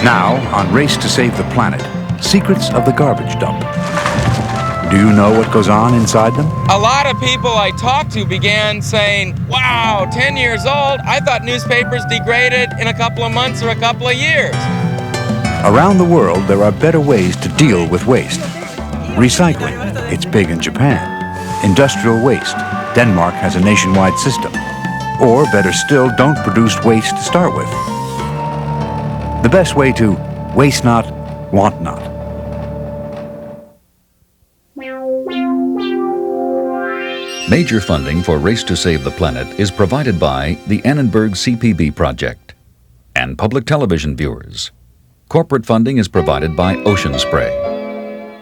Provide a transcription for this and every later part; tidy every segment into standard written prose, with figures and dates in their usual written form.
Now, on Race to Save the Planet, secrets of the garbage dump. Do you know what goes on inside them? A lot of people I talked to began saying, wow, 10 years old, I thought newspapers degraded in a couple of months or a couple of years. Around the world, there are better ways to deal with waste. Recycling, it's big in Japan. Industrial waste, Denmark has a nationwide system. Or better still, don't produce waste to start with. The best way to waste not, want not. Major funding for Race to Save the Planet is provided by the Annenberg CPB Project and public television viewers. Corporate funding is provided by Ocean Spray.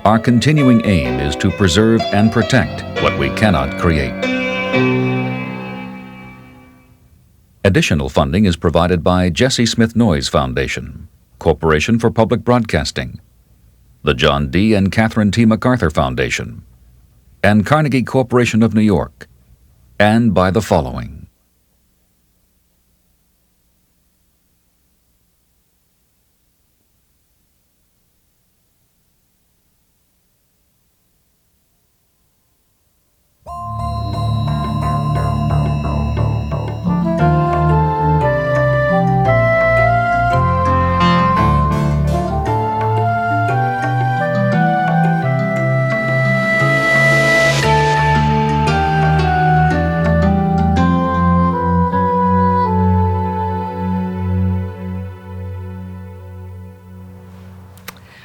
Our continuing aim is to preserve and protect what we cannot create. Additional funding is provided by Jesse Smith Noyes Foundation, Corporation for Public Broadcasting, the John D. and Catherine T. MacArthur Foundation, and Carnegie Corporation of New York, and by the following.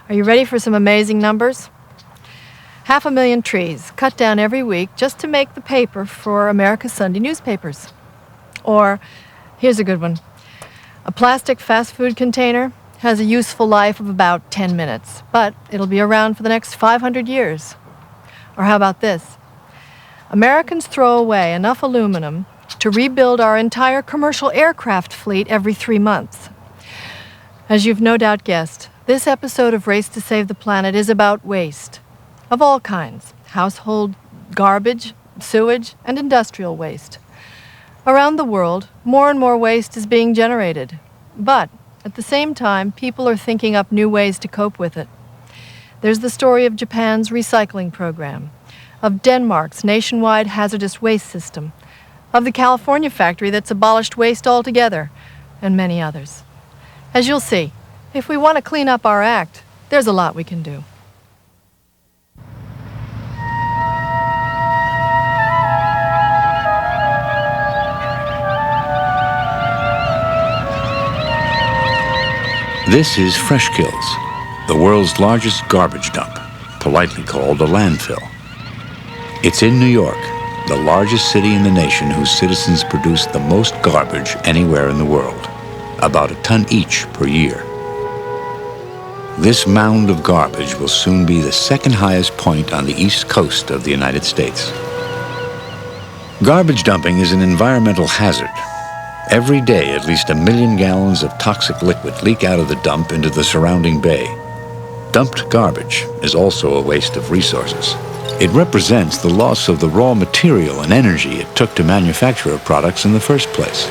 Are you ready for some amazing numbers? 500,000 trees cut down every week just to make the paper for America's Sunday newspapers. Or, here's a good one. A plastic fast food container has a useful life of about 10 minutes, but it'll be around for the next 500 years. Or how about this? Americans throw away enough aluminum to rebuild our entire commercial aircraft fleet every 3 months. As you've no doubt guessed, this episode of Race to Save the Planet is about waste of all kinds: household garbage, sewage, and industrial waste. Around the world, more and more waste is being generated. But at the same time, people are thinking up new ways to cope with it. There's the story of Japan's recycling program, of Denmark's nationwide hazardous waste system, of the California factory that's abolished waste altogether, and many others. As you'll see, if we want to clean up our act, there's a lot we can do. This is Freshkills, the world's largest garbage dump, politely called a landfill. It's in New York, the largest city in the nation whose citizens produce the most garbage anywhere in the world, about a ton each per year. This mound of garbage will soon be the second highest point on the east coast of the United States. Garbage dumping is an environmental hazard. Every day, at least 1 million gallons of toxic liquid leak out of the dump into the surrounding bay. Dumped garbage is also a waste of resources. It represents the loss of the raw material and energy it took to manufacture products in the first place.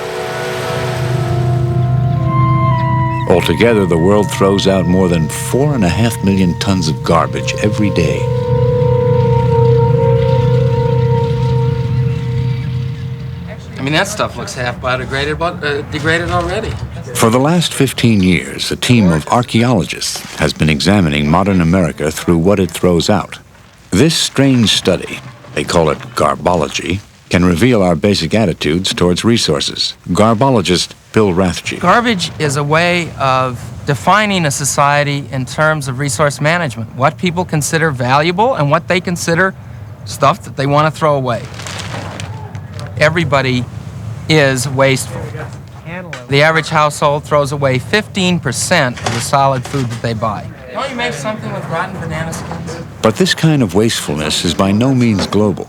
Altogether, the world throws out more than 4.5 million tons of garbage every day. I mean, that stuff looks half biodegraded, degraded already. For the last 15 years, a team of archaeologists has been examining modern America through what it throws out. This strange study, they call it garbology, can reveal our basic attitudes towards resources. Garbologist Bill Rathje. Garbage is a way of defining a society in terms of resource management, what people consider valuable and what they consider stuff that they want to throw away. Everybody is wasteful. The average household throws away 15% of the solid food that they buy. Don't you make something with rotten banana skins? But this kind of wastefulness is by no means global.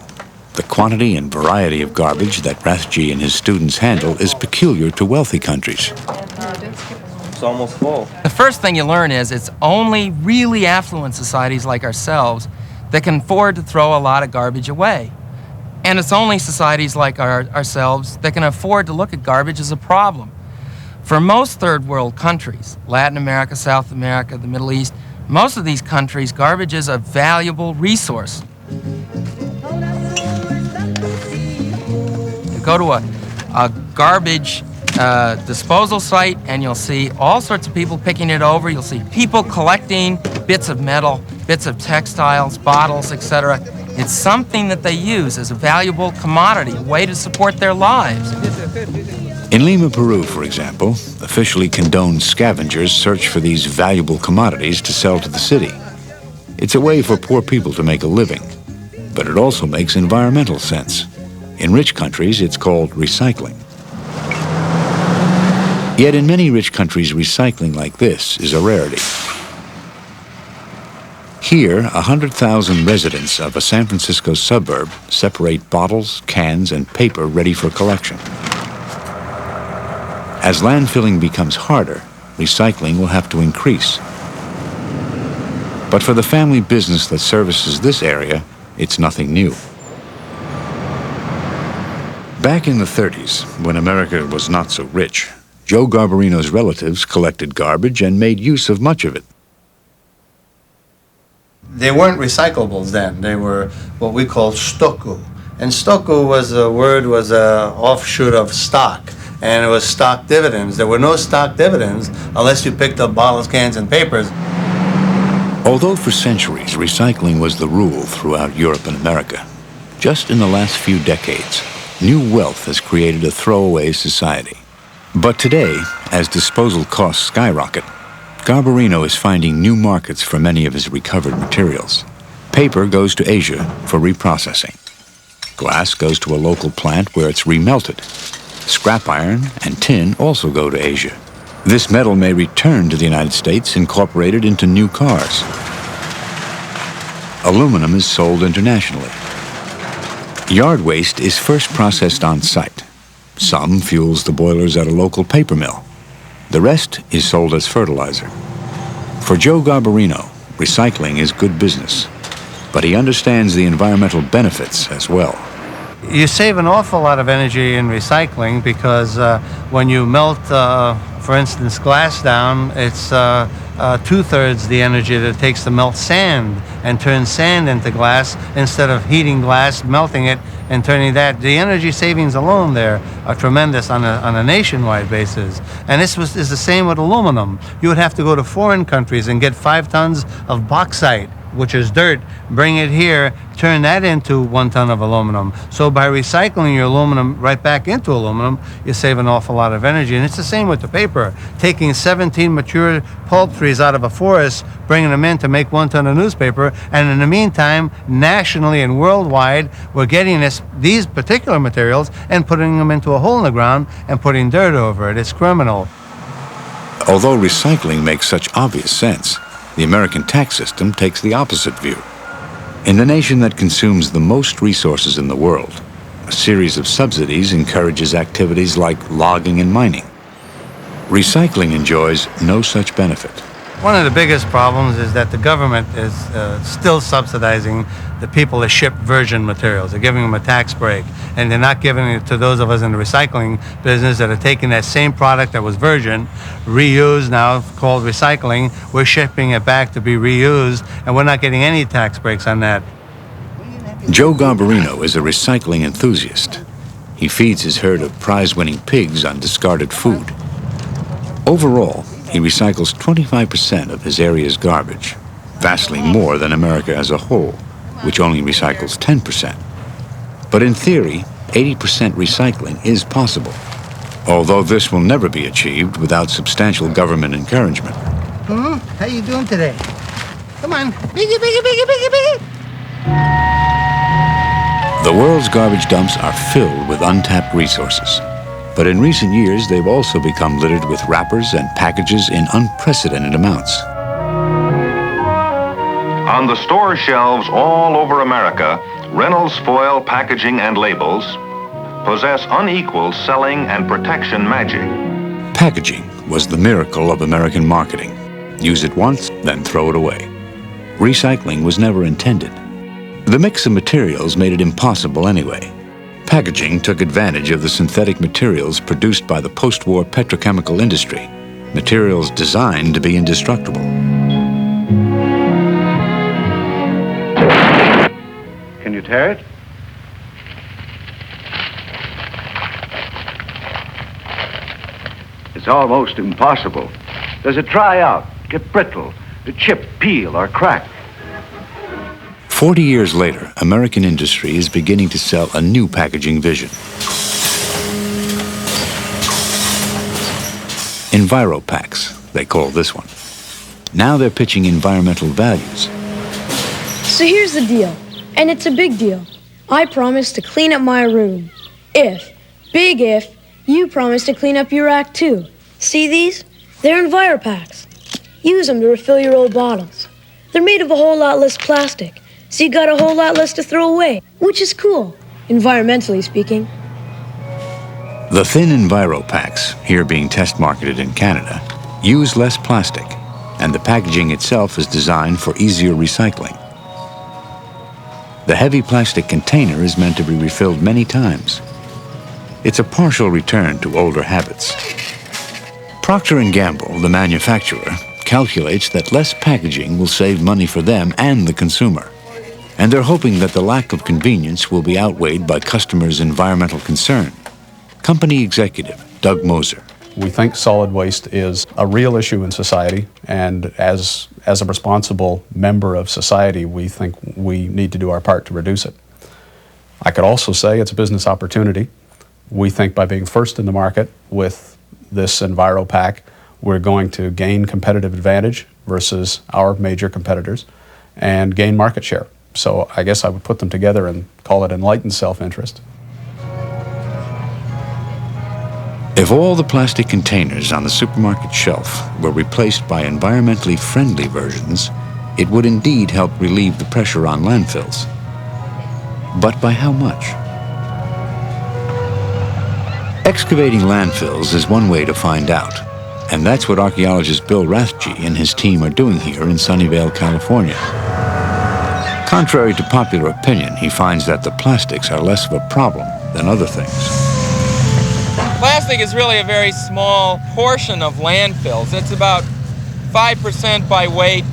The quantity and variety of garbage that Rathje and his students handle is peculiar to wealthy countries. It's almost full. The first thing you learn is it's only really affluent societies like ourselves that can afford to throw a lot of garbage away. And it's only societies like ourselves that can afford to look at garbage as a problem. For most third world countries, Latin America, South America, the Middle East, most of these countries, garbage is a valuable resource. You go to a garbage disposal site and you'll see all sorts of people picking it over. You'll see people collecting bits of metal, bits of textiles, bottles, etc. It's something that they use as a valuable commodity, a way to support their lives. In Lima, Peru, for example, officially condoned scavengers search for these valuable commodities to sell to the city. It's a way for poor people to make a living, but it also makes environmental sense. In rich countries, it's called recycling. Yet in many rich countries, recycling like this is a rarity. Here, 100,000 residents of a San Francisco suburb separate bottles, cans, and paper ready for collection. As landfilling becomes harder, recycling will have to increase. But for the family business that services this area, it's nothing new. Back in the 30s, when America was not so rich, Joe Garbarino's relatives collected garbage and made use of much of it. They weren't recyclables then. They were what we call stoku. And stoku was a offshoot of stock. And it was stock dividends. There were no stock dividends unless you picked up bottles, cans, and papers. Although for centuries recycling was the rule throughout Europe and America, just in the last few decades, new wealth has created a throwaway society. But today, as disposal costs skyrocket, Garbarino is finding new markets for many of his recovered materials. Paper goes to Asia for reprocessing. Glass goes to a local plant where it's remelted. Scrap iron and tin also go to Asia. This metal may return to the United States incorporated into new cars. Aluminum is sold internationally. Yard waste is first processed on site. Some fuels the boilers at a local paper mill. The rest is sold as fertilizer. For Joe Garbarino, recycling is good business, but he understands the environmental benefits as well. You save an awful lot of energy in recycling because when you melt, for instance, glass down, it's 2/3 the energy that it takes to melt sand and turn sand into glass instead of heating glass, melting it, and turning that. The energy savings alone there are tremendous on a nationwide basis. And this is the same with aluminum. You would have to go to foreign countries and get 5 tons of bauxite, which is dirt, bring it here, turn that into 1 ton of aluminum. So by recycling your aluminum right back into aluminum, you save an awful lot of energy. And it's the same with the paper. Taking 17 mature pulp trees out of a forest, bringing them in to make 1 ton of newspaper, and in the meantime, nationally and worldwide, we're getting these particular materials and putting them into a hole in the ground and putting dirt over it. It's criminal. Although recycling makes such obvious sense, the American tax system takes the opposite view. In the nation that consumes the most resources in the world, a series of subsidies encourages activities like logging and mining. Recycling enjoys no such benefit. One of the biggest problems is that the government is still subsidizing the people that ship virgin materials. They're giving them a tax break, and they're not giving it to those of us in the recycling business that are taking that same product that was virgin, reused now, called recycling. We're shipping it back to be reused, and we're not getting any tax breaks on that. Joe Garbarino is a recycling enthusiast. He feeds his herd of prize-winning pigs on discarded food. Overall, he recycles 25% of his area's garbage, vastly more than America as a whole, which only recycles 10%. But in theory, 80% recycling is possible, although this will never be achieved without substantial government encouragement. How you doing today? Come on, biggie, biggie, biggie, biggie, biggie. The world's garbage dumps are filled with untapped resources. But in recent years, they've also become littered with wrappers and packages in unprecedented amounts. On the store shelves all over America, Reynolds foil packaging and labels possess unequaled selling and protection magic. Packaging was the miracle of American marketing. Use it once, then throw it away. Recycling was never intended. The mix of materials made it impossible anyway. Packaging took advantage of the synthetic materials produced by the post-war petrochemical industry, materials designed to be indestructible. Can you tear it? It's almost impossible. Does it dry out, get brittle, chip, peel, or crack? 40 years later, American industry is beginning to sell a new packaging vision. EnviroPacks, they call this one. Now they're pitching environmental values. So here's the deal, and it's a big deal. I promise to clean up my room. Big if, you promise to clean up your act too. See these? They're EnviroPacks. Use them to refill your old bottles. They're made of a whole lot less plastic, so you got a whole lot less to throw away, which is cool, environmentally speaking. The thin EnviroPacks, here being test marketed in Canada, use less plastic, and the packaging itself is designed for easier recycling. The heavy plastic container is meant to be refilled many times. It's a partial return to older habits. Procter & Gamble, the manufacturer, calculates that less packaging will save money for them and the consumer. And they're hoping that the lack of convenience will be outweighed by customers' environmental concern. Company executive Doug Moser. We think solid waste is a real issue in society, and as a responsible member of society, we think we need to do our part to reduce it. I could also say it's a business opportunity. We think by being first in the market with this EnviroPack, we're going to gain competitive advantage versus our major competitors and gain market share. So I guess I would put them together and call it enlightened self-interest. If all the plastic containers on the supermarket shelf were replaced by environmentally friendly versions, it would indeed help relieve the pressure on landfills. But by how much? Excavating landfills is one way to find out, and that's what archaeologist Bill Rathje and his team are doing here in Sunnyvale, California. Contrary to popular opinion, he finds that the plastics are less of a problem than other things. Plastic is really a very small portion of landfills. It's about 5% by weight,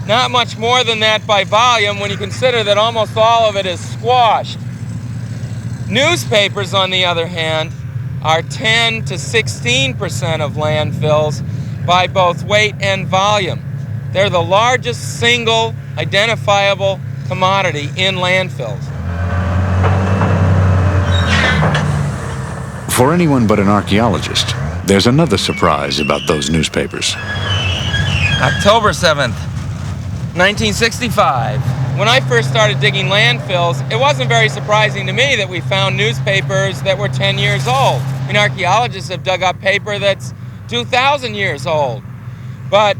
not much more than that by volume when you consider that almost all of it is squashed. Newspapers, on the other hand, are 10 to 16% of landfills by both weight and volume. They're the largest single identifiable commodity in landfills. For anyone but an archaeologist, there's another surprise about those newspapers. October 7th, 1965. When I first started digging landfills, it wasn't very surprising to me that we found newspapers that were 10 years old. I mean, archaeologists have dug up paper that's 2,000 years old. But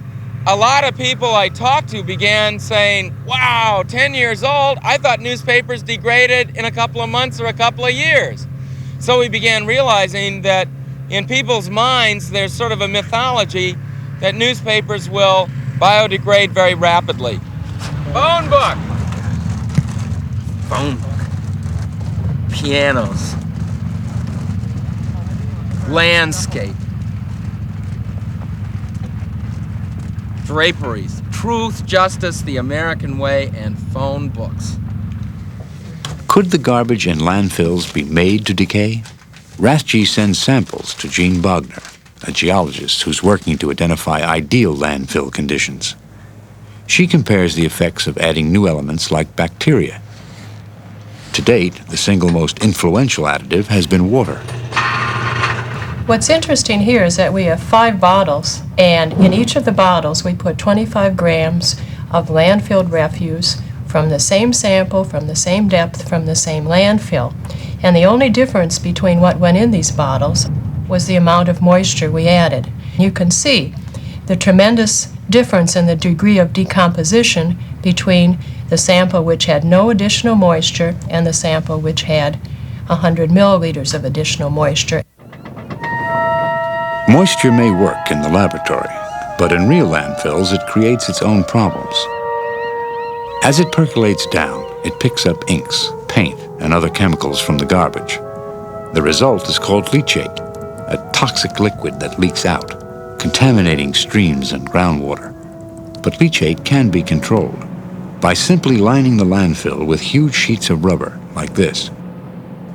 a lot of people I talked to began saying, wow, 10 years old? I thought newspapers degraded in a couple of months or a couple of years. So we began realizing that in people's minds, there's sort of a mythology that newspapers will biodegrade very rapidly. Phone book. Phone book. Pianos. Landscape. Draperies. Truth, Justice, The American Way, and phone books. Could the garbage in landfills be made to decay? Rathje sends samples to Jean Bogner, a geologist who's working to identify ideal landfill conditions. She compares the effects of adding new elements like bacteria. To date, the single most influential additive has been water. What's interesting here is that we have 5 bottles, and in each of the bottles we put 25 grams of landfill refuse from the same sample, from the same depth, from the same landfill. And the only difference between what went in these bottles was the amount of moisture we added. You can see the tremendous difference in the degree of decomposition between the sample which had no additional moisture and the sample which had 100 milliliters of additional moisture. Moisture may work in the laboratory, but in real landfills it creates its own problems. As it percolates down, it picks up inks, paint, and other chemicals from the garbage. The result is called leachate, a toxic liquid that leaks out, contaminating streams and groundwater. But leachate can be controlled by simply lining the landfill with huge sheets of rubber, like this.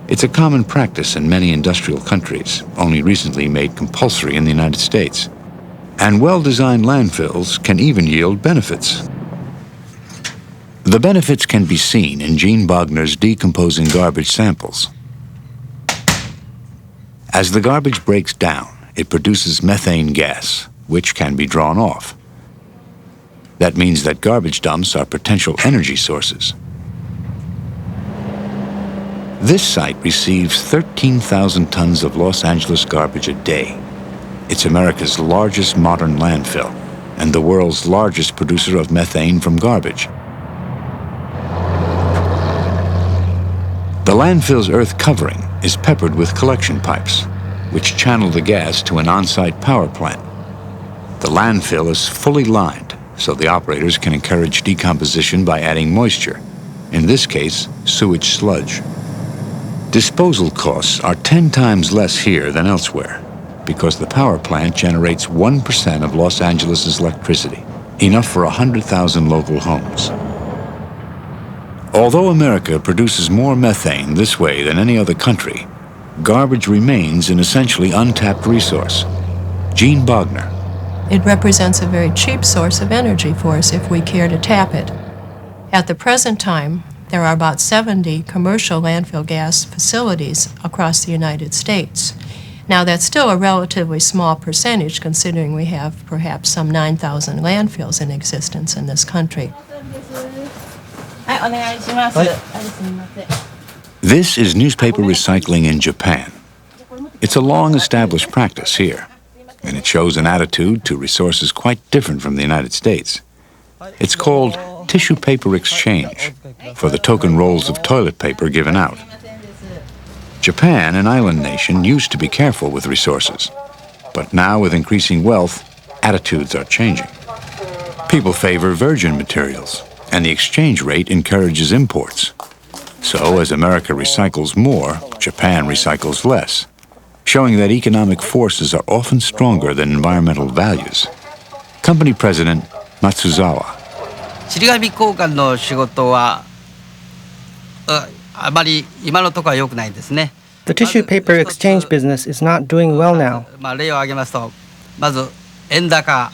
It's a common practice in many industrial countries, only recently made compulsory in the United States. And well-designed landfills can even yield benefits. The benefits can be seen in Gene Bogner's decomposing garbage samples. As the garbage breaks down, it produces methane gas, which can be drawn off. That means that garbage dumps are potential energy sources. This site receives 13,000 tons of Los Angeles garbage a day. It's America's largest modern landfill and the world's largest producer of methane from garbage. The landfill's earth covering is peppered with collection pipes, which channel the gas to an on-site power plant. The landfill is fully lined, so the operators can encourage decomposition by adding moisture, in this case, sewage sludge. Disposal costs are 10 times less here than elsewhere because the power plant generates 1% of Los Angeles' electricity, enough for 100,000 local homes. Although America produces more methane this way than any other country, garbage remains an essentially untapped resource. Gene Bogner. It represents a very cheap source of energy for us if we care to tap it. At the present time, there are about 70 commercial landfill gas facilities across the United States. Now, that's still a relatively small percentage considering we have perhaps some 9,000 landfills in existence in this country. This is newspaper recycling in Japan. It's a long-established practice here, and it shows an attitude to resources quite different from the United States. It's called tissue paper exchange for the token rolls of toilet paper given out. Japan, an island nation, used to be careful with resources, but now with increasing wealth, attitudes are changing. People favor virgin materials, and the exchange rate encourages imports. So as America recycles more, Japan recycles less, showing that economic forces are often stronger than environmental values. Company President Matsuzawa. 塵紙交換の仕事はあまり今のところは良くないですね。The tissue paper exchange business is not doing well now. 例を挙げますと、まず円高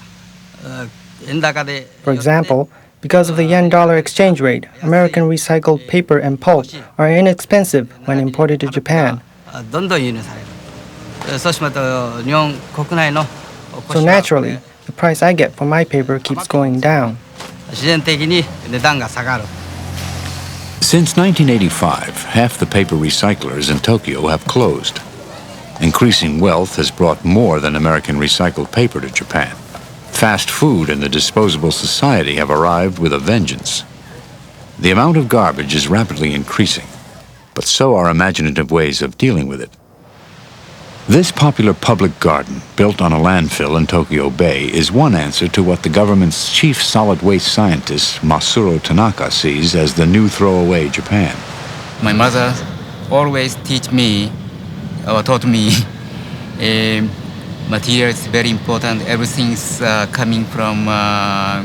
で。For example, because of the yen-dollar exchange rate, American recycled paper and pulp are inexpensive when imported to Japan. どんどん輸入される。そうしますと日本国内の So naturally, the price I get for my paper keeps going down. 自然的に値段が下がる。 Since 1985, half the paper recyclers in Tokyo have closed. Increasing wealth has brought more than American recycled paper to Japan. Fast food and the disposable society have arrived with a vengeance. The amount of garbage is rapidly increasing, but so are imaginative ways of dealing with it. This popular public garden, built on a landfill in Tokyo Bay, is one answer to what the government's chief solid waste scientist, Masuro Tanaka, sees as the new throwaway Japan. My mother always taught me material is very important. Everything's coming from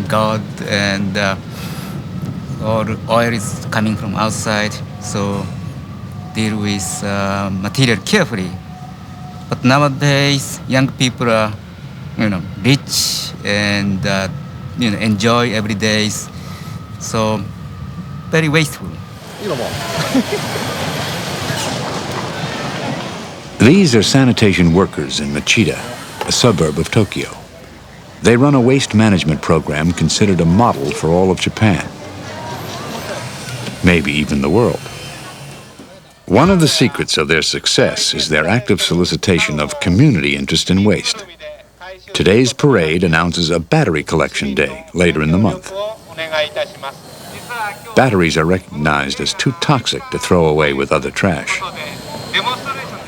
God, and all oil is coming from outside. So deal with material carefully. But nowadays, young people are, rich and enjoy every day. So very wasteful. These are sanitation workers in Machida, a suburb of Tokyo. They run a waste management program considered a model for all of Japan, maybe even the world. One of the secrets of their success is their active solicitation of community interest in waste. Today's parade announces a battery collection day later in the month. Batteries are recognized as too toxic to throw away with other trash.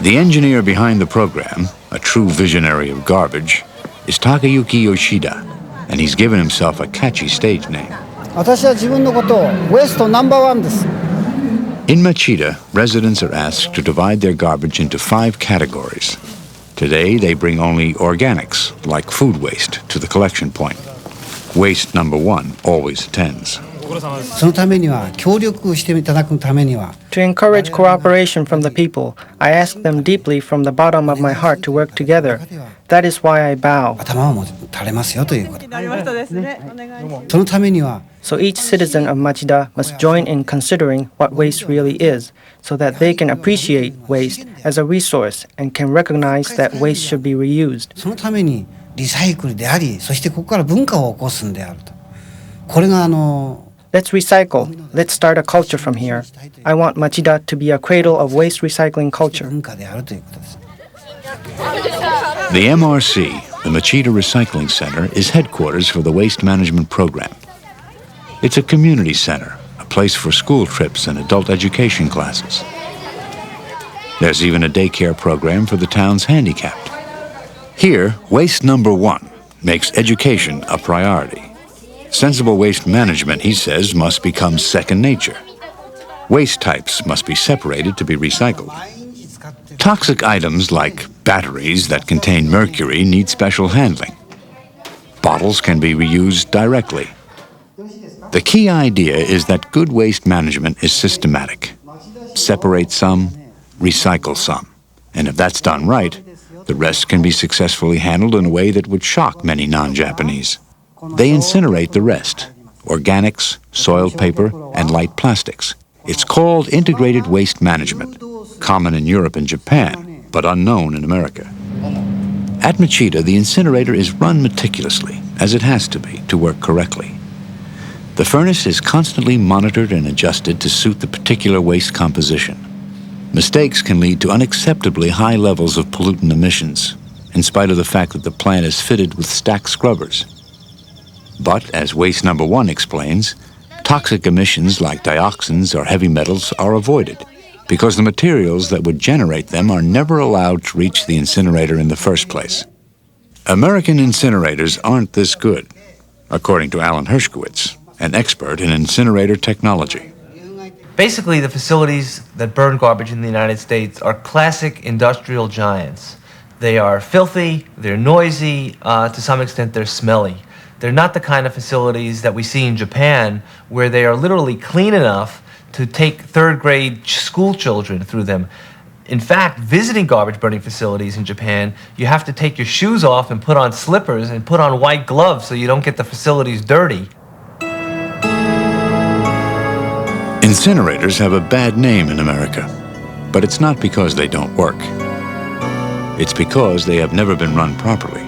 The engineer behind the program, a true visionary of garbage, is Takayuki Yoshida, and he's given himself a catchy stage name. In Machida, residents are asked to divide their garbage into 5 categories. Today, they bring only organics, like food waste, to the collection point. Waste number 1 always attends. To encourage cooperation from the people, I ask them deeply from the bottom of my heart to work together. That is why I bow. So each citizen of Machida must join in considering what waste really is, so that they can appreciate waste as a resource and can recognize that waste should be reused. Let's recycle. Let's start a culture from here. I want Machida to be a cradle of waste recycling culture. The MRC, the Machida Recycling Center, is headquarters for the Waste Management Program. It's a community center, a place for school trips and adult education classes. There's even a daycare program for the town's handicapped. Here, waste number 1 makes education a priority. Sensible waste management, he says, must become second nature. Waste types must be separated to be recycled. Toxic items like batteries that contain mercury need special handling. Bottles can be reused directly. The key idea is that good waste management is systematic. Separate some, recycle some. And if that's done right, the rest can be successfully handled in a way that would shock many non-Japanese. They incinerate the rest, organics, soiled paper, and light plastics. It's called integrated waste management, common in Europe and Japan, but unknown in America. At Machida, the incinerator is run meticulously, as it has to be, to work correctly. The furnace is constantly monitored and adjusted to suit the particular waste composition. Mistakes can lead to unacceptably high levels of pollutant emissions, in spite of the fact that the plant is fitted with stacked scrubbers. But, as waste number 1 explains, toxic emissions like dioxins or heavy metals are avoided because the materials that would generate them are never allowed to reach the incinerator in the first place. American incinerators aren't this good, according to Alan Hershkowitz, an expert in incinerator technology. Basically, the facilities that burn garbage in the United States are classic industrial giants. They are filthy, they're noisy, to some extent they're smelly. They're not the kind of facilities that we see in Japan, where they are literally clean enough to take third-grade school children through them. In fact, visiting garbage burning facilities in Japan, you have to take your shoes off and put on slippers and put on white gloves so you don't get the facilities dirty. Incinerators have a bad name in America, but it's not because they don't work. It's because they have never been run properly.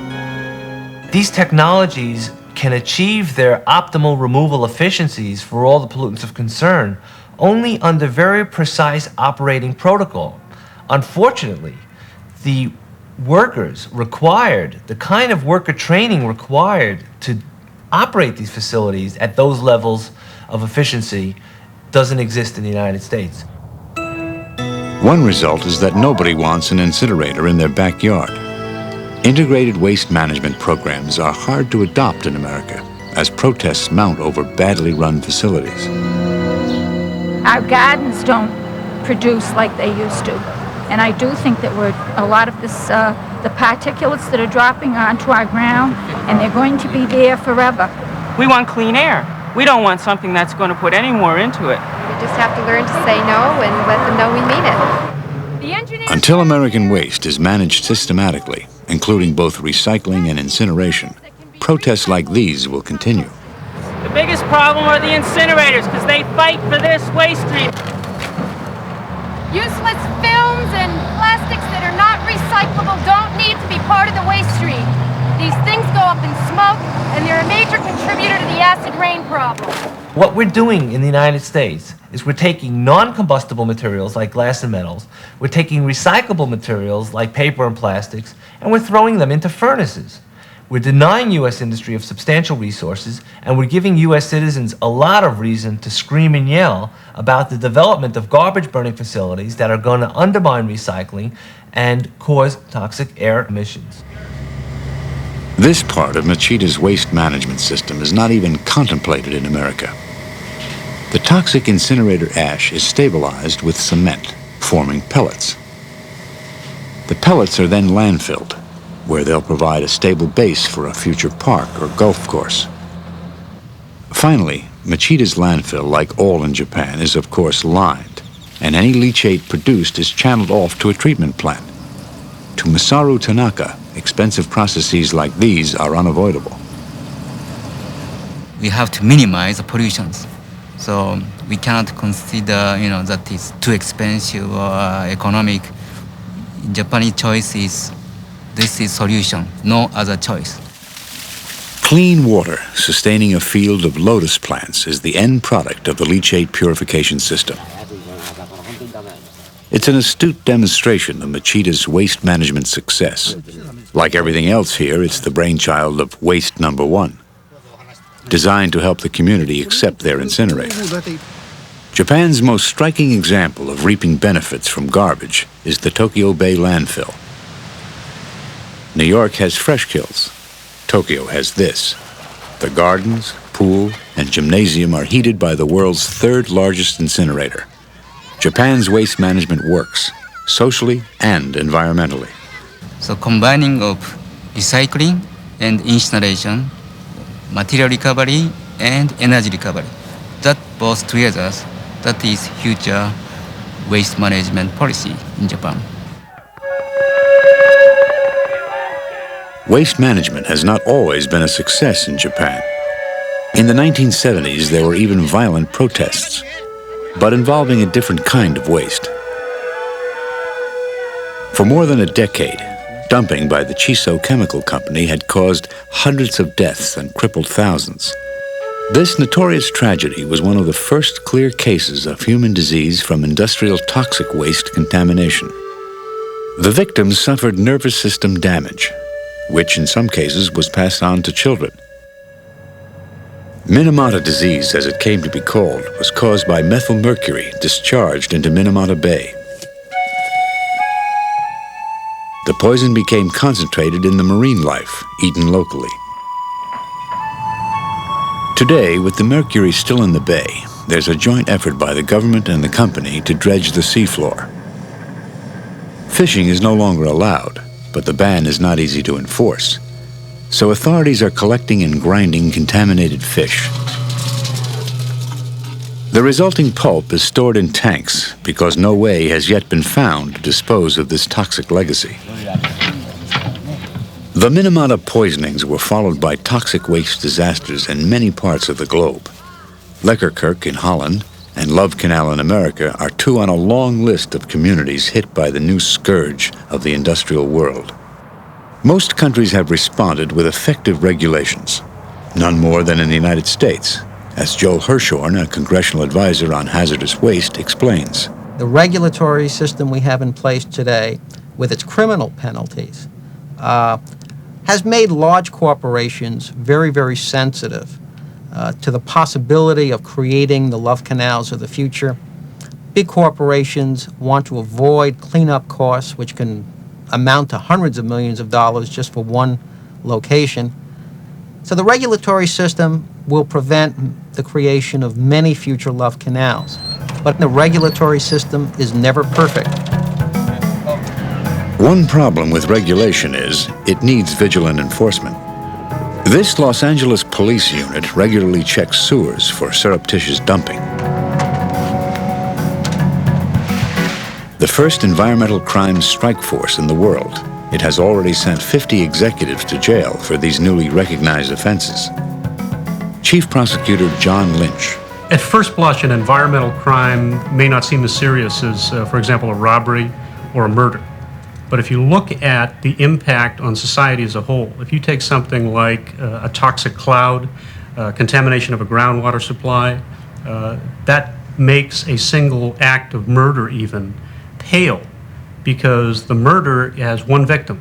These technologies can achieve their optimal removal efficiencies for all the pollutants of concern only under very precise operating protocol. Unfortunately, the workers required, the kind of worker training required to operate these facilities at those levels of efficiency doesn't exist in the United States. One result is that nobody wants an incinerator in their backyard. Integrated waste management programs are hard to adopt in America as protests mount over badly run facilities. Our gardens don't produce like they used to. And I do think that a lot of this, the particulates that are dropping onto our ground, and they're going to be there forever. We want clean air. We don't want something that's going to put any more into it. We just have to learn to say no and let them know we mean it. Until American waste is managed systematically, including both recycling and incineration, protests like these will continue. The biggest problem are the incinerators because they fight for this waste stream. Useless films and plastics that are not recyclable don't need to be part of the waste stream. These things go up in smoke, and they're a major contributor to the acid rain problem. What we're doing in the United States is we're taking non-combustible materials like glass and metals, we're taking recyclable materials like paper and plastics, and we're throwing them into furnaces. We're denying U.S. industry of substantial resources, and we're giving U.S. citizens a lot of reason to scream and yell about the development of garbage burning facilities that are going to undermine recycling and cause toxic air emissions. This part of Machida's waste management system is not even contemplated in America. The toxic incinerator ash is stabilized with cement, forming pellets. The pellets are then landfilled, where they'll provide a stable base for a future park or golf course. Finally, Machida's landfill, like all in Japan, is of course lined, and any leachate produced is channeled off to a treatment plant. To Masaru Tanaka, expensive processes like these are unavoidable. We have to minimize the pollutions. So we cannot consider, that is too expensive or economic. Japanese choice is, this is solution, no other choice. Clean water sustaining a field of lotus plants is the end product of the leachate purification system. It's an astute demonstration of Machida's waste management success. Like everything else here, it's the brainchild of Waste Number One, designed to help the community accept their incinerator. Japan's most striking example of reaping benefits from garbage is the Tokyo Bay landfill. New York has fresh kills. Tokyo has this. The gardens, pool, and gymnasium are heated by the world's third largest incinerator. Japan's waste management works, socially and environmentally. So combining of recycling and incineration, material recovery and energy recovery, that both together, that is future waste management policy in Japan. Waste management has not always been a success in Japan. In the 1970s, there were even violent protests, but involving a different kind of waste. For more than a decade, dumping by the Chiso Chemical Company had caused hundreds of deaths and crippled thousands. This notorious tragedy was one of the first clear cases of human disease from industrial toxic waste contamination. The victims suffered nervous system damage, which in some cases was passed on to children. Minamata disease, as it came to be called, was caused by methylmercury discharged into Minamata Bay. The poison became concentrated in the marine life, eaten locally. Today, with the mercury still in the bay, there's a joint effort by the government and the company to dredge the seafloor. Fishing is no longer allowed, but the ban is not easy to enforce. So authorities are collecting and grinding contaminated fish. The resulting pulp is stored in tanks because no way has yet been found to dispose of this toxic legacy. The Minamata poisonings were followed by toxic waste disasters in many parts of the globe. Lekkerkerk in Holland and Love Canal in America are two on a long list of communities hit by the new scourge of the industrial world. Most countries have responded with effective regulations, none more than in the United States, as Joel Hirschhorn, a congressional advisor on hazardous waste, explains. The regulatory system we have in place today, with its criminal penalties, has made large corporations very, very sensitive to the possibility of creating the love canals of the future. Big corporations want to avoid cleanup costs, which can amount to hundreds of millions of dollars just for one location. So the regulatory system will prevent the creation of many future love canals. But the regulatory system is never perfect. One problem with regulation is it needs vigilant enforcement. This Los Angeles police unit regularly checks sewers for surreptitious dumping. The first environmental crimes strike force in the world, it has already sent 50 executives to jail for these newly recognized offenses. Chief Prosecutor John Lynch. At first blush, an environmental crime may not seem as serious as, for example, a robbery or a murder. But if you look at the impact on society as a whole, if you take something like a toxic cloud, contamination of a groundwater supply, that makes a single act of murder even pale, because the murder has one victim.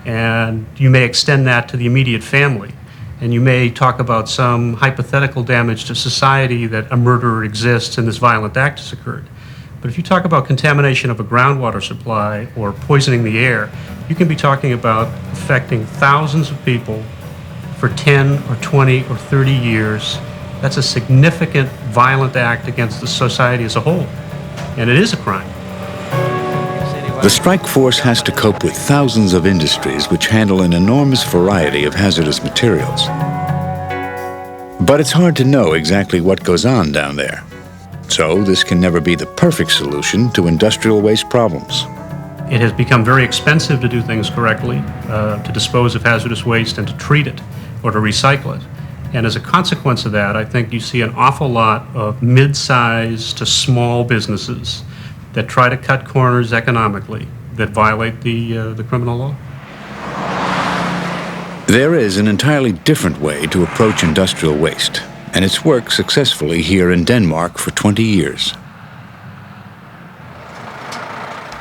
And you may extend that to the immediate family. And you may talk about some hypothetical damage to society that a murderer exists and this violent act has occurred. But if you talk about contamination of a groundwater supply or poisoning the air, you can be talking about affecting thousands of people for 10 or 20 or 30 years That's a significant, violent act against the society as a whole, and it is a crime. The strike force has to cope with thousands of industries which handle an enormous variety of hazardous materials. But it's hard to know exactly what goes on down there. So this can never be the perfect solution to industrial waste problems. It has become very expensive to do things correctly, to dispose of hazardous waste and to treat it or to recycle it. And as a consequence of that, I think you see an awful lot of mid-sized to small businesses that try to cut corners economically that violate the criminal law. There is an entirely different way to approach industrial waste, and it's worked successfully here in Denmark for 20 years.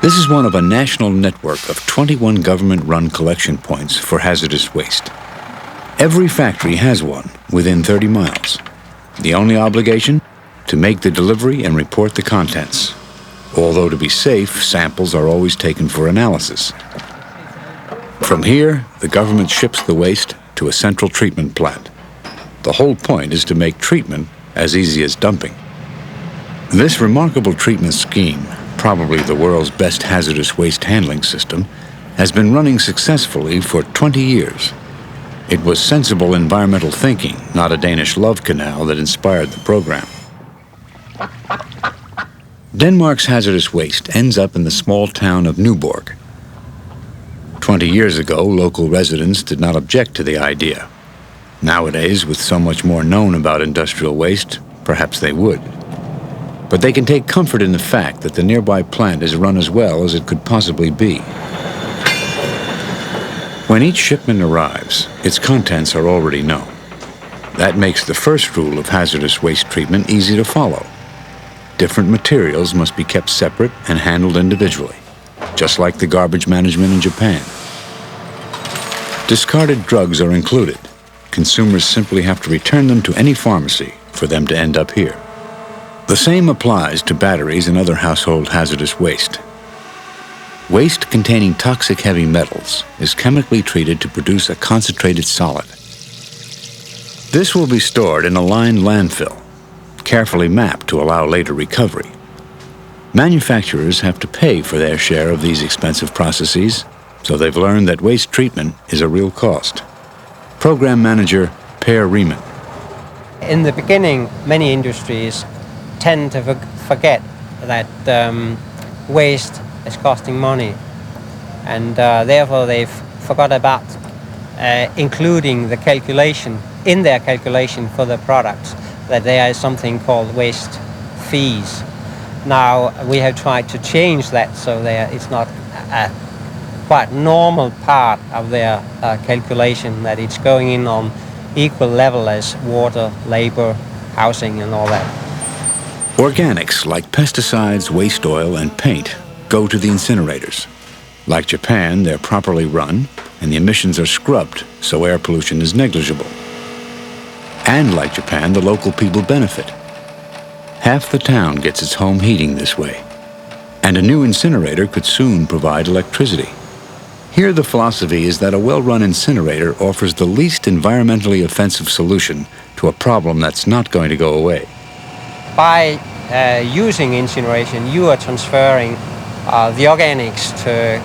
This is one of a national network of 21 government-run collection points for hazardous waste. Every factory has one within 30 miles. The only obligation? To make the delivery and report the contents. Although to be safe, samples are always taken for analysis. From here, the government ships the waste to a central treatment plant. The whole point is to make treatment as easy as dumping. This remarkable treatment scheme, probably the world's best hazardous waste handling system, has been running successfully for 20 years. It was sensible environmental thinking, not a Danish love canal, that inspired the program. Denmark's hazardous waste ends up in the small town of Nyborg. 20 years ago, local residents did not object to the idea. Nowadays, with so much more known about industrial waste, perhaps they would. But they can take comfort in the fact that the nearby plant is run as well as it could possibly be. When each shipment arrives, its contents are already known. That makes the first rule of hazardous waste treatment easy to follow. Different materials must be kept separate and handled individually, just like the garbage management in Japan. Discarded drugs are included. Consumers simply have to return them to any pharmacy for them to end up here. The same applies to batteries and other household hazardous waste. Waste containing toxic heavy metals is chemically treated to produce a concentrated solid. This will be stored in a lined landfill, carefully mapped to allow later recovery. Manufacturers have to pay for their share of these expensive processes, so they've learned that waste treatment is a real cost. Program Manager Per Riemann. In the beginning, many industries tend to forget that waste is costing money, and therefore they've forgot about including the calculation in their calculation for the products, that there is something called waste fees. Now we have tried to change that so that it's not a quite normal part of their calculation, that it's going in on equal level as water, labor, housing and all that. Organics like pesticides, waste oil, and paint go to the incinerators. Like Japan, they're properly run, and the emissions are scrubbed, so air pollution is negligible. And like Japan, the local people benefit. Half the town gets its home heating this way. And a new incinerator could soon provide electricity. Here the philosophy is that a well-run incinerator offers the least environmentally offensive solution to a problem that's not going to go away. By using incineration, you are transferring the organics to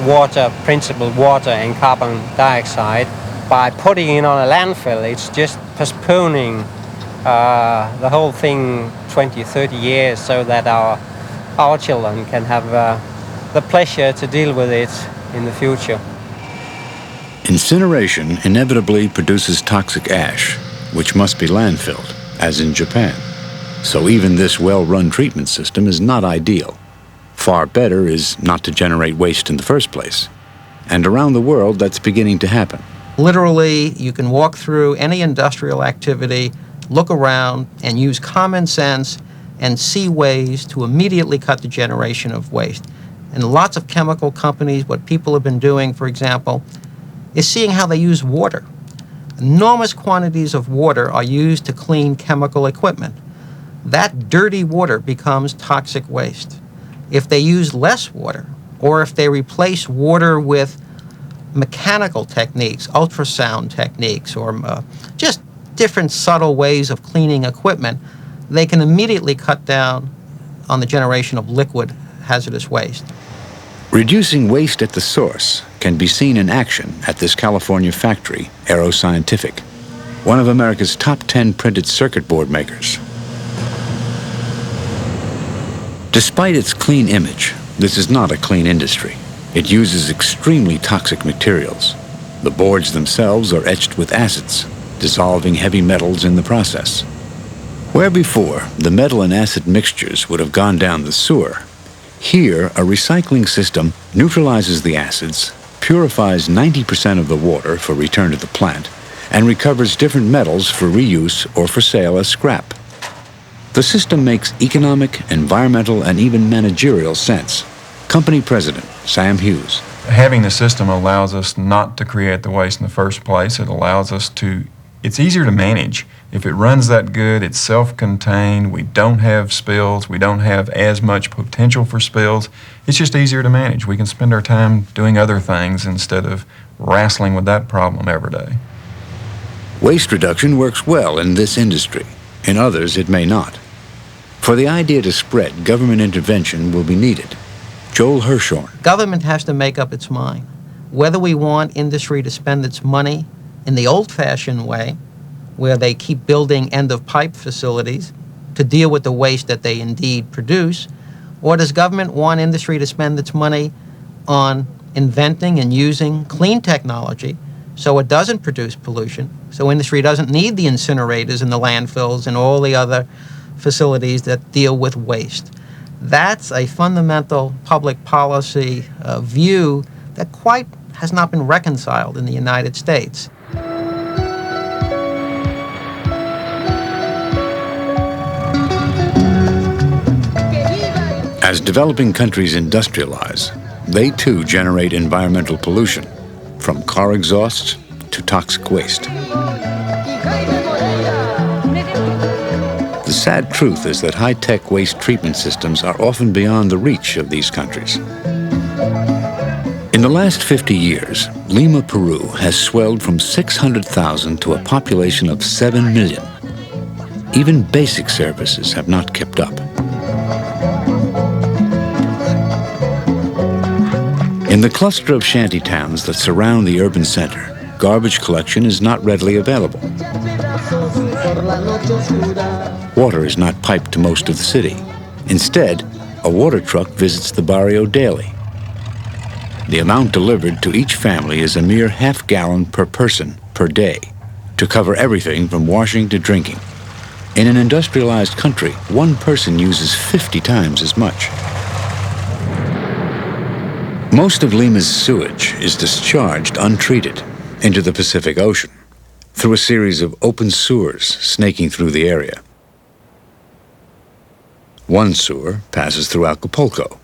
water, principal water and carbon dioxide. By putting it on a landfill, it's just postponing the whole thing 20, 30 years so that our children can have the pleasure to deal with it in the future. Incineration inevitably produces toxic ash, which must be landfilled, as in Japan. So even this well-run treatment system is not ideal. Far better is not to generate waste in the first place. And around the world, that's beginning to happen. Literally, you can walk through any industrial activity, look around, and use common sense and see ways to immediately cut the generation of waste. And lots of chemical companies, what people have been doing, for example, is seeing how they use water. Enormous quantities of water are used to clean chemical equipment. That dirty water becomes toxic waste. If they use less water, or if they replace water with mechanical techniques, ultrasound techniques, or just different subtle ways of cleaning equipment, they can immediately cut down on the generation of liquid hazardous waste. Reducing waste at the source can be seen in action at this California factory, Aero Scientific, one of America's top 10 printed circuit board makers. Despite its clean image, this is not a clean industry. It uses extremely toxic materials. The boards themselves are etched with acids, dissolving heavy metals in the process. Where before, the metal and acid mixtures would have gone down the sewer, here a recycling system neutralizes the acids, purifies 90% of the water for return to the plant, and recovers different metals for reuse or for sale as scrap. The system makes economic, environmental, and even managerial sense. Company President Sam Hughes. Having the system allows us not to create the waste in the first place. It allows us to, it's easier to manage. If it runs that good, it's self-contained, we don't have spills, we don't have as much potential for spills. It's just easier to manage. We can spend our time doing other things instead of wrestling with that problem every day. Waste reduction works well in this industry. In others, it may not. For the idea to spread, government intervention will be needed. Joel Hirshhorn. Government has to make up its mind whether we want industry to spend its money in the old-fashioned way, where they keep building end-of-pipe facilities to deal with the waste that they indeed produce, or does government want industry to spend its money on inventing and using clean technology so it doesn't produce pollution, so industry doesn't need the incinerators and the landfills and all the other facilities that deal with waste? That's a fundamental public policy view that quite has not been reconciled in the United States. As developing countries industrialize, they too generate environmental pollution, from car exhausts to toxic waste. The sad truth is that high-tech waste treatment systems are often beyond the reach of these countries. In the last 50 years, Lima, Peru has swelled from 600,000 to a population of 7 million. Even basic services have not kept up. In the cluster of shanty towns that surround the urban center, garbage collection is not readily available. Water is not piped to most of the city. Instead, a water truck visits the barrio daily. The amount delivered to each family is a mere half-gallon per person per day, to cover everything from washing to drinking. In an industrialized country, one person uses 50 times as much. Most of Lima's sewage is discharged untreated into the Pacific Ocean through a series of open sewers snaking through the area. One sewer passes through Acapulco,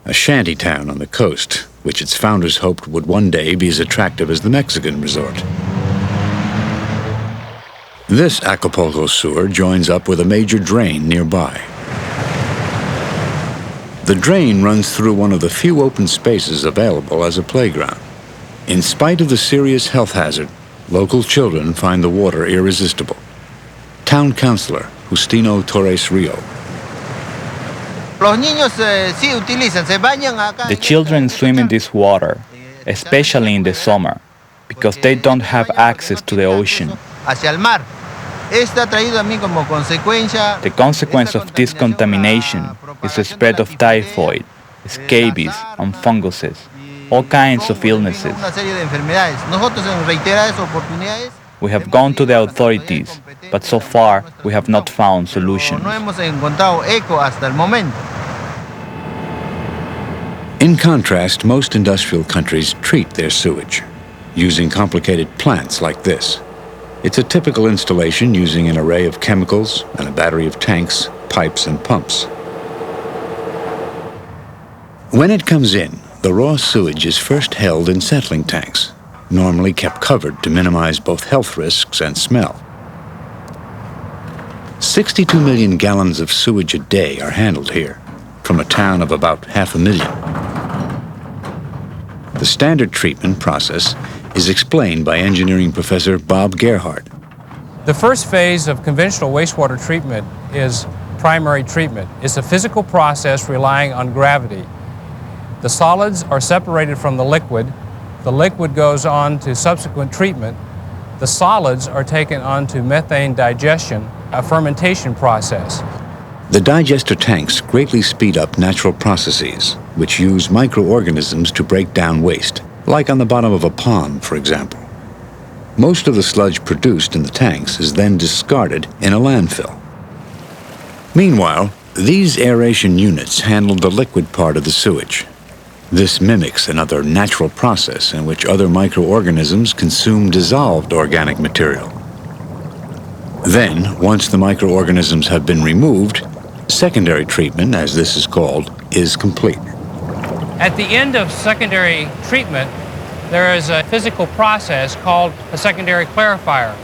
a shanty town on the coast, which its founders hoped would one day be as attractive as the Mexican resort. This Acapulco sewer joins up with a major drain nearby. The drain runs through one of the few open spaces available as a playground. In spite of the serious health hazard, local children find the water irresistible. Town Councilor Justino Torres Rio. The children swim in this water, especially in the summer, because they don't have access to the ocean. The consequence of this contamination is the spread of typhoid, scabies, and funguses, all kinds of illnesses. We have gone to the authorities, but so far we have not found solutions. In contrast, most industrial countries treat their sewage, using complicated plants like this. It's a typical installation using an array of chemicals and a battery of tanks, pipes, and pumps. When it comes in, the raw sewage is first held in settling tanks, normally kept covered to minimize both health risks and smell. 62 million gallons of sewage a day are handled here, from a town of about 500,000. The standard treatment process is explained by engineering professor Bob Gerhardt. The first phase of conventional wastewater treatment is primary treatment. It's a physical process relying on gravity. The solids are separated from the liquid. The liquid goes on to subsequent treatment. The solids are taken on to methane digestion, a fermentation process. The digester tanks greatly speed up natural processes, which use microorganisms to break down waste, like on the bottom of a pond, for example. Most of the sludge produced in the tanks is then discarded in a landfill. Meanwhile, these aeration units handle the liquid part of the sewage. This mimics another natural process in which other microorganisms consume dissolved organic material. Then, once the microorganisms have been removed, secondary treatment, as this is called, is complete. At the end of secondary treatment, there is a physical process called a secondary clarifier.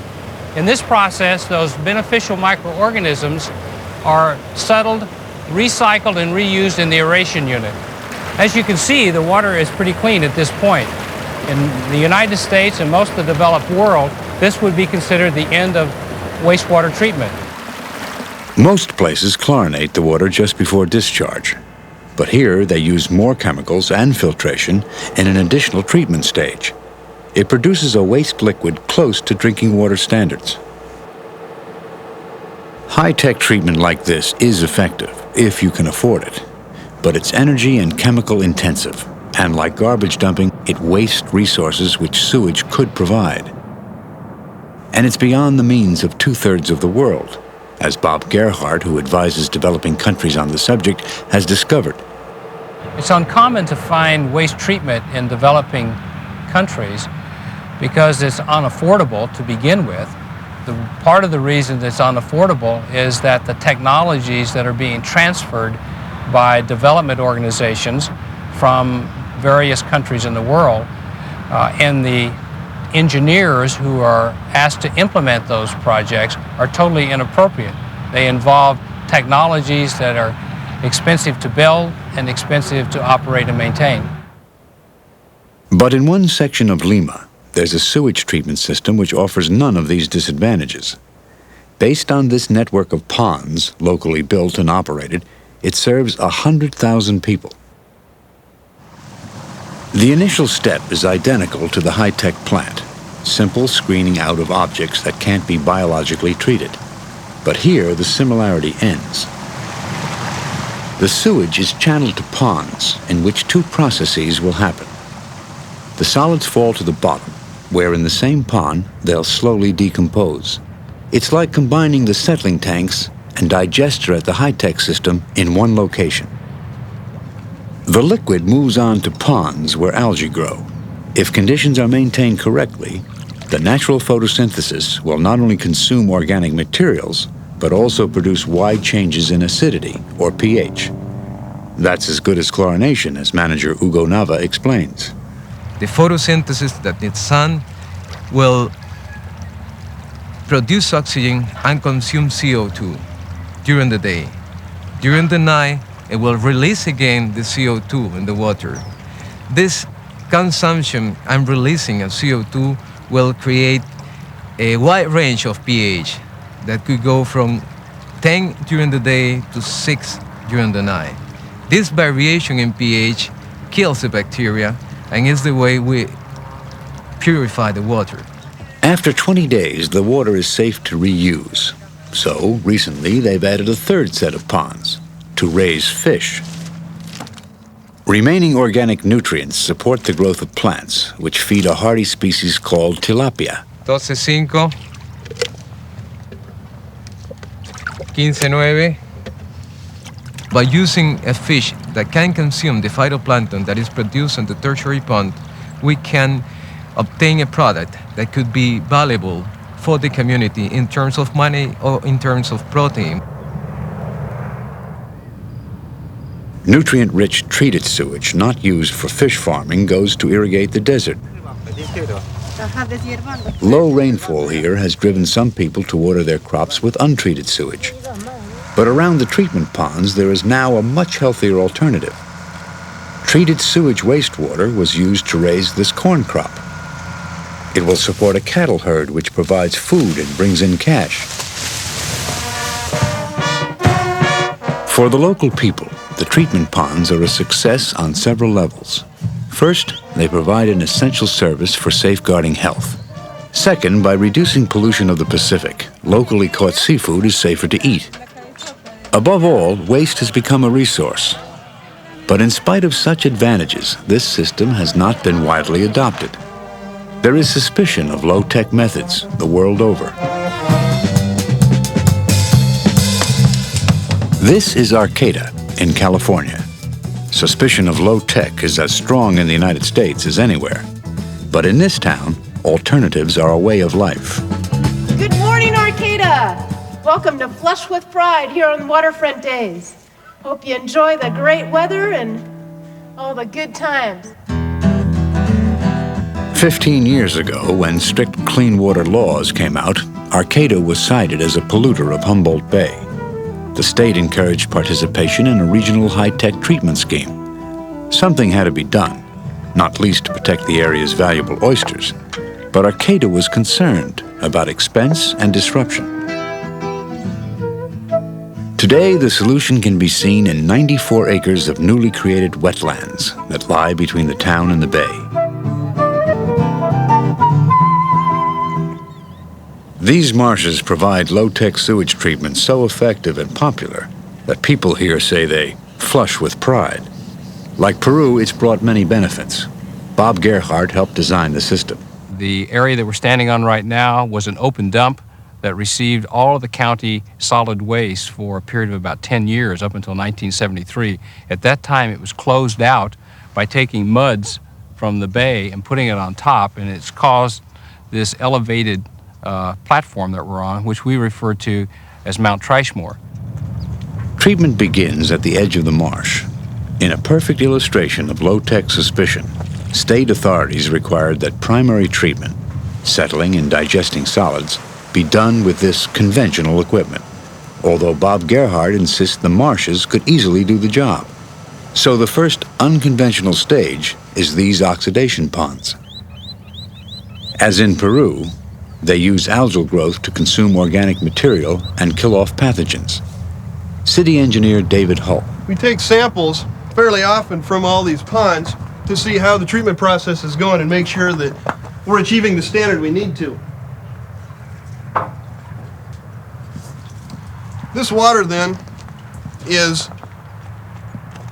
In this process, those beneficial microorganisms are settled, recycled, and reused in the aeration unit. As you can see, the water is pretty clean at this point. In the United States and most of the developed world, this would be considered the end of wastewater treatment. Most places chlorinate the water just before discharge, but here they use more chemicals and filtration in an additional treatment stage. It produces a waste liquid close to drinking water standards. High-tech treatment like this is effective, if you can afford it, but it's energy and chemical intensive, and like garbage dumping, it wastes resources which sewage could provide. And it's beyond the means of 2/3 of the world, as Bob Gerhardt, who advises developing countries on the subject, has discovered. It's uncommon to find waste treatment in developing countries because it's unaffordable to begin with. Part of the reason it's unaffordable is that the technologies that are being transferred by development organizations from various countries in the world and the engineers who are asked to implement those projects are totally inappropriate. They involve technologies that are expensive to build and expensive to operate and maintain. But in one section of Lima, there's a sewage treatment system which offers none of these disadvantages. Based on this network of ponds, locally built and operated, it serves 100,000 people. The initial step is identical to the high-tech plant, simple screening out of objects that can't be biologically treated. But here, the similarity ends. The sewage is channeled to ponds in which two processes will happen. The solids fall to the bottom, where in the same pond, they'll slowly decompose. It's like combining the settling tanks and digester at the high-tech system in one location. The liquid moves on to ponds where algae grow. If conditions are maintained correctly, the natural photosynthesis will not only consume organic materials, but also produce wide changes in acidity, or pH. That's as good as chlorination, as manager Hugo Nava explains. The photosynthesis that needs sun will produce oxygen and consume CO2 during the day. During the night, it will release again the CO2 in the water. This consumption and releasing of CO2 will create a wide range of pH that could go from 10 during the day to 6 during the night. This variation in pH kills the bacteria and is the way we purify the water. After 20 days, the water is safe to reuse. So, recently, they've added a third set of ponds to raise fish. Remaining organic nutrients support the growth of plants, which feed a hardy species called tilapia. 12.5, 15.9. By using a fish that can consume the phytoplankton that is produced in the tertiary pond, we can obtain a product that could be valuable for the community in terms of money or in terms of protein. Nutrient-rich treated sewage not used for fish farming goes to irrigate the desert. Low rainfall here has driven some people to water their crops with untreated sewage. But around the treatment ponds, there is now a much healthier alternative. Treated sewage wastewater was used to raise this corn crop. It will support a cattle herd which provides food and brings in cash. For the local people, the treatment ponds are a success on several levels. First, they provide an essential service for safeguarding health. Second, by reducing pollution of the Pacific, locally caught seafood is safer to eat. Above all, waste has become a resource. But in spite of such advantages, this system has not been widely adopted. There is suspicion of low-tech methods the world over. This is Arcata in California. Suspicion of low-tech is as strong in the United States as anywhere. But in this town, alternatives are a way of life. Good morning, Arcata! Welcome to Flush with Pride here on Waterfront Days. Hope you enjoy the great weather and all the good times. 15 years ago, when strict clean water laws came out, Arcata was cited as a polluter of Humboldt Bay. The state encouraged participation in a regional high-tech treatment scheme. Something had to be done, not least to protect the area's valuable oysters. But Arcata was concerned about expense and disruption. Today, the solution can be seen in 94 acres of newly created wetlands that lie between the town and the bay. These marshes provide low-tech sewage treatment so effective and popular that people here say they flush with pride. Like Peru, it's brought many benefits. Bob Gerhardt helped design the system. The area that we're standing on right now was an open dump that received all of the county solid waste for a period of about 10 years, up until 1973. At that time, it was closed out by taking muds from the bay and putting it on top, and it's caused this elevated platform that we're on, which we refer to as Mount Trashmore. Treatment begins at the edge of the marsh. In a perfect illustration of low-tech suspicion, state authorities required that primary treatment, settling and digesting solids, be done with this conventional equipment, although Bob Gerhardt insists the marshes could easily do the job. So the first unconventional stage is these oxidation ponds. As in Peru, they use algal growth to consume organic material and kill off pathogens. City engineer David Hull. We take samples fairly often from all these ponds to see how the treatment process is going and make sure that we're achieving the standard we need to. This water then is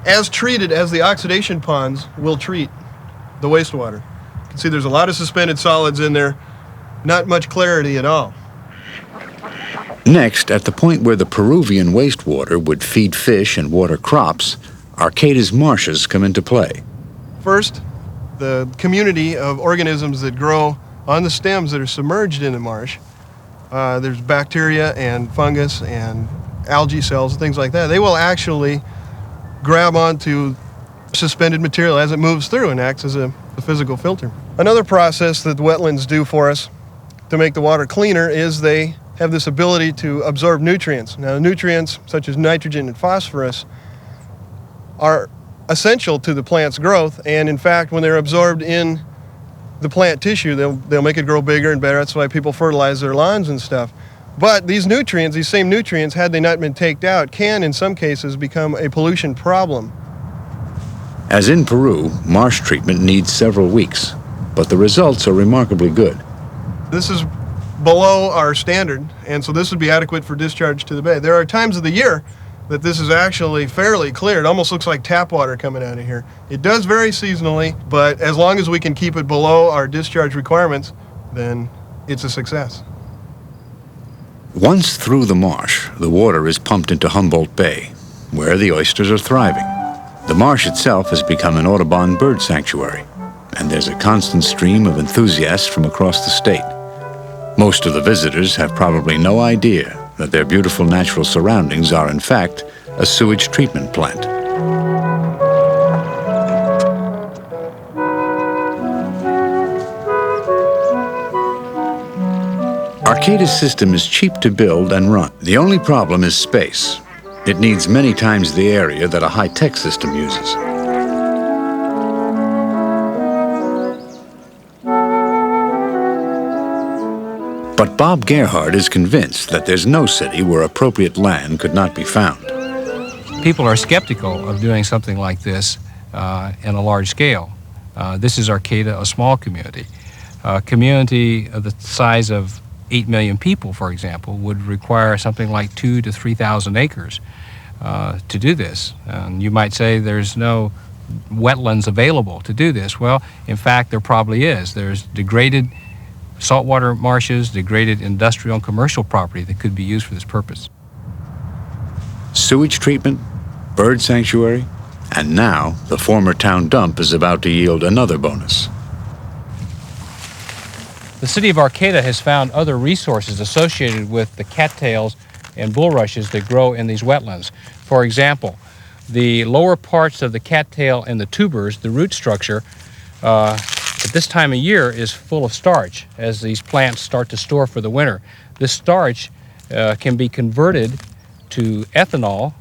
as treated as the oxidation ponds will treat the wastewater. You can see there's a lot of suspended solids in there, not much clarity at all. Next, at the point where the Peruvian wastewater would feed fish and water crops, Arcata's marshes come into play. First, the community of organisms that grow on the stems that are submerged in the marsh, there's bacteria and fungus and algae cells and things like that. They will actually grab onto suspended material as it moves through and acts as a physical filter. Another process that the wetlands do for us to make the water cleaner is they have this ability to absorb nutrients. Now, nutrients such as nitrogen and phosphorus are essential to the plant's growth, and in fact, when they're absorbed in the plant tissue, they'll make it grow bigger and better. That's why people fertilize their lawns and stuff. But these nutrients, these same nutrients, had they not been taken out, can in some cases become a pollution problem. As in Peru, marsh treatment needs several weeks, but the results are remarkably good. This is below our standard, and so this would be adequate for discharge to the bay. There are times of the year that this is actually fairly clear. It almost looks like tap water coming out of here. It does vary seasonally, but as long as we can keep it below our discharge requirements, then it's a success. Once through the marsh, the water is pumped into Humboldt Bay, where the oysters are thriving. The marsh itself has become an Audubon bird sanctuary, and there's a constant stream of enthusiasts from across the state. Most of the visitors have probably no idea that their beautiful natural surroundings are, in fact, a sewage treatment plant. Arcata's system is cheap to build and run. The only problem is space. It needs many times the area that a high-tech system uses. But Bob Gerhardt is convinced that there's no city where appropriate land could not be found. People are skeptical of doing something like this in a large scale. This is Arcata, a small community. A community of the size of 8 million people, for example, would require something like 2,000 to 3,000 acres to do this. And you might say there's no wetlands available to do this. Well, in fact, there probably is. There's degraded saltwater marshes, degraded industrial and commercial property that could be used for this purpose. Sewage treatment, bird sanctuary, and now the former town dump is about to yield another bonus. The city of Arcata has found other resources associated with the cattails and bulrushes that grow in these wetlands. For example, the lower parts of the cattail and the tubers, the root structure, at this time of year is full of starch as these plants start to store for the winter. This starch can be converted to ethanol,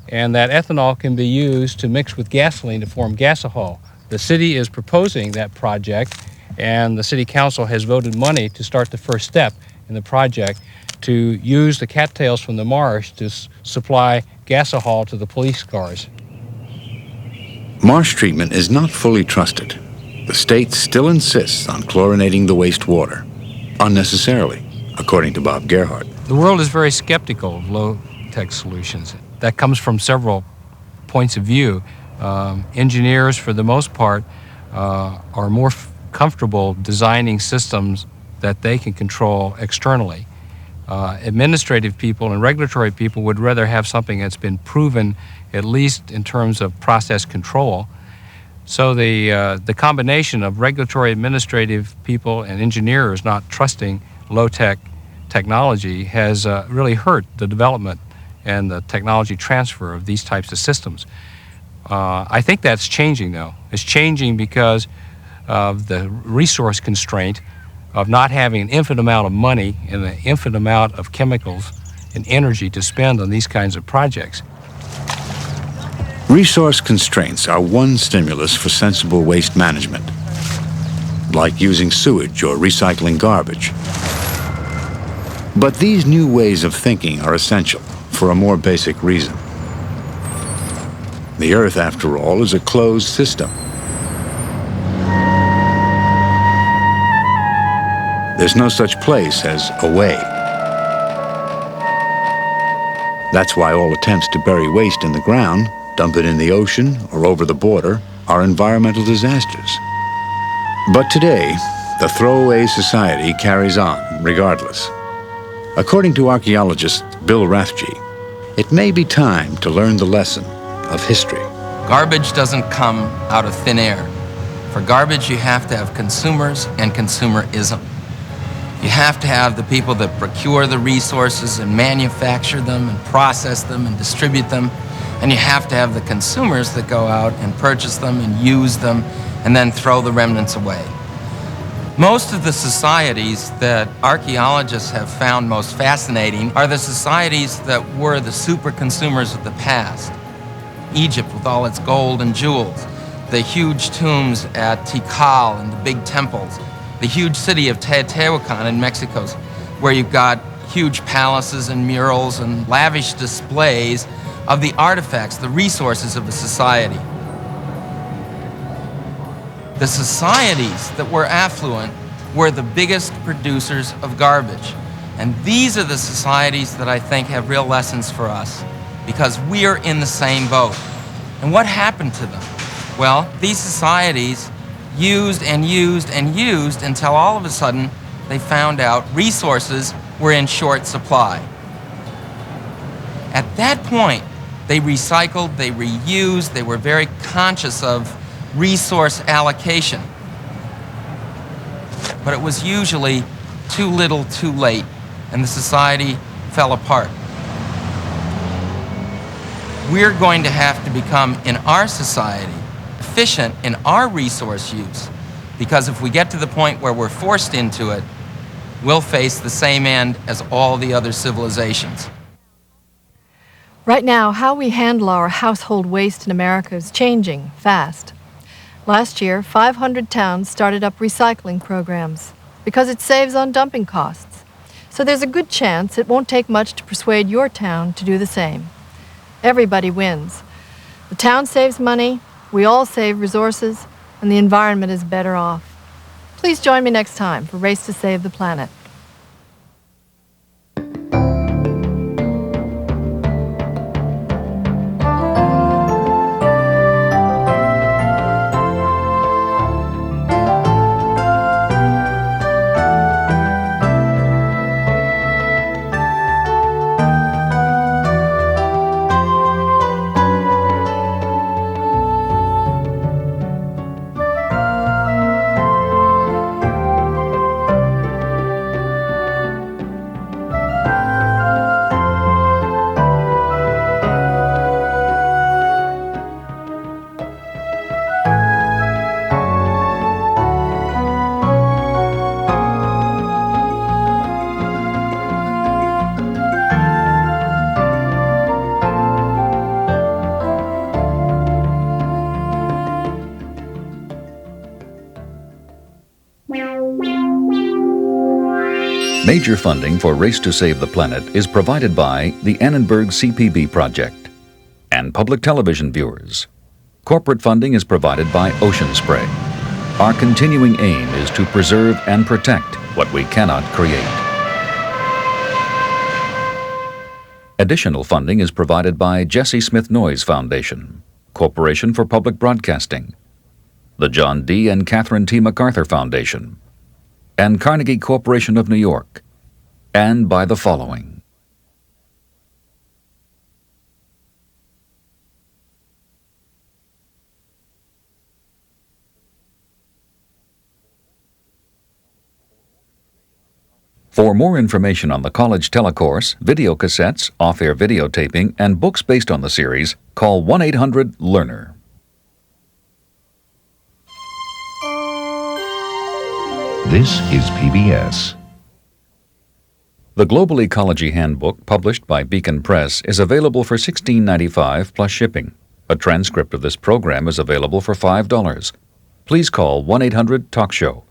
and that ethanol can be used to mix with gasoline to form gasohol. The city is proposing that project, and the city council has voted money to start the first step in the project to use the cattails from the marsh to supply gasohol to the police cars. Marsh treatment is not fully trusted. The state still insists on chlorinating the wastewater, unnecessarily, according to Bob Gerhardt. The world is very skeptical of low-tech solutions. That comes from several points of view. Engineers, for the most part, are more comfortable designing systems that they can control externally. Administrative people and regulatory people would rather have something that's been proven, at least in terms of process control. So the combination of regulatory, administrative people and engineers not trusting low-tech technology has really hurt the development and the technology transfer of these types of systems. I think that's changing, though. It's changing because of the resource constraint of not having an infinite amount of money and an infinite amount of chemicals and energy to spend on these kinds of projects. Resource constraints are one stimulus for sensible waste management, like using sewage or recycling garbage. But these new ways of thinking are essential for a more basic reason. The Earth, after all, is a closed system. There's no such place as away. That's why all attempts to bury waste in the ground, dump it in the ocean or over the border, are environmental disasters. But today, the throwaway society carries on regardless. According to archaeologist Bill Rathje, it may be time to learn the lesson of history. Garbage doesn't come out of thin air. For garbage, you have to have consumers and consumerism. You have to have the people that procure the resources and manufacture them and process them and distribute them. And you have to have the consumers that go out and purchase them and use them and then throw the remnants away. Most of the societies that archaeologists have found most fascinating are the societies that were the super consumers of the past. Egypt with all its gold and jewels, the huge tombs at Tikal and the big temples, the huge city of Teotihuacan in Mexico, where you've got huge palaces and murals and lavish displays of the artifacts, the resources of a society. The societies that were affluent were the biggest producers of garbage. And these are the societies that I think have real lessons for us, because we are in the same boat. And what happened to them? Well, these societies used and used and used until all of a sudden they found out resources were in short supply. At that point, they recycled, they reused, they were very conscious of resource allocation. But it was usually too little, too late, and the society fell apart. We're going to have to become, in our society, efficient in our resource use, because if we get to the point where we're forced into it, we'll face the same end as all the other civilizations. Right now, how we handle our household waste in America is changing fast. Last year, 500 towns started up recycling programs because it saves on dumping costs. So there's a good chance it won't take much to persuade your town to do the same. Everybody wins. The town saves money, we all save resources, and the environment is better off. Please join me next time for Race to Save the Planet. Major funding for Race to Save the Planet is provided by the Annenberg CPB Project and public television viewers. Corporate funding is provided by Ocean Spray. Our continuing aim is to preserve and protect what we cannot create. Additional funding is provided by Jesse Smith Noyes Foundation, Corporation for Public Broadcasting, the John D. and Catherine T. MacArthur Foundation, and Carnegie Corporation of New York, and by the following. For more information on the college telecourse, video cassettes, off-air videotaping, and books based on the series, call 1-800-LEARNER. This is PBS. The Global Ecology Handbook, published by Beacon Press, is available for $16.95 plus shipping. A transcript of this program is available for $5. Please call 1-800-TALK-SHOW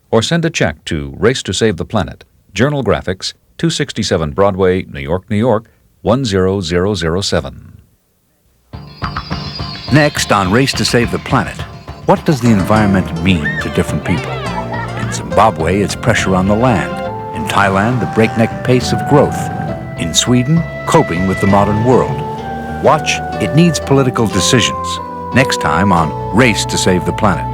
or send a check to Race to Save the Planet, Journal Graphics, 267 Broadway, New York, New York, 10007. Next on Race to Save the Planet, what does the environment mean to different people? In Zimbabwe, it's pressure on the land. In Thailand, the breakneck pace of growth. In Sweden, coping with the modern world. Watch It Needs Political Decisions, next time on Race to Save the Planet.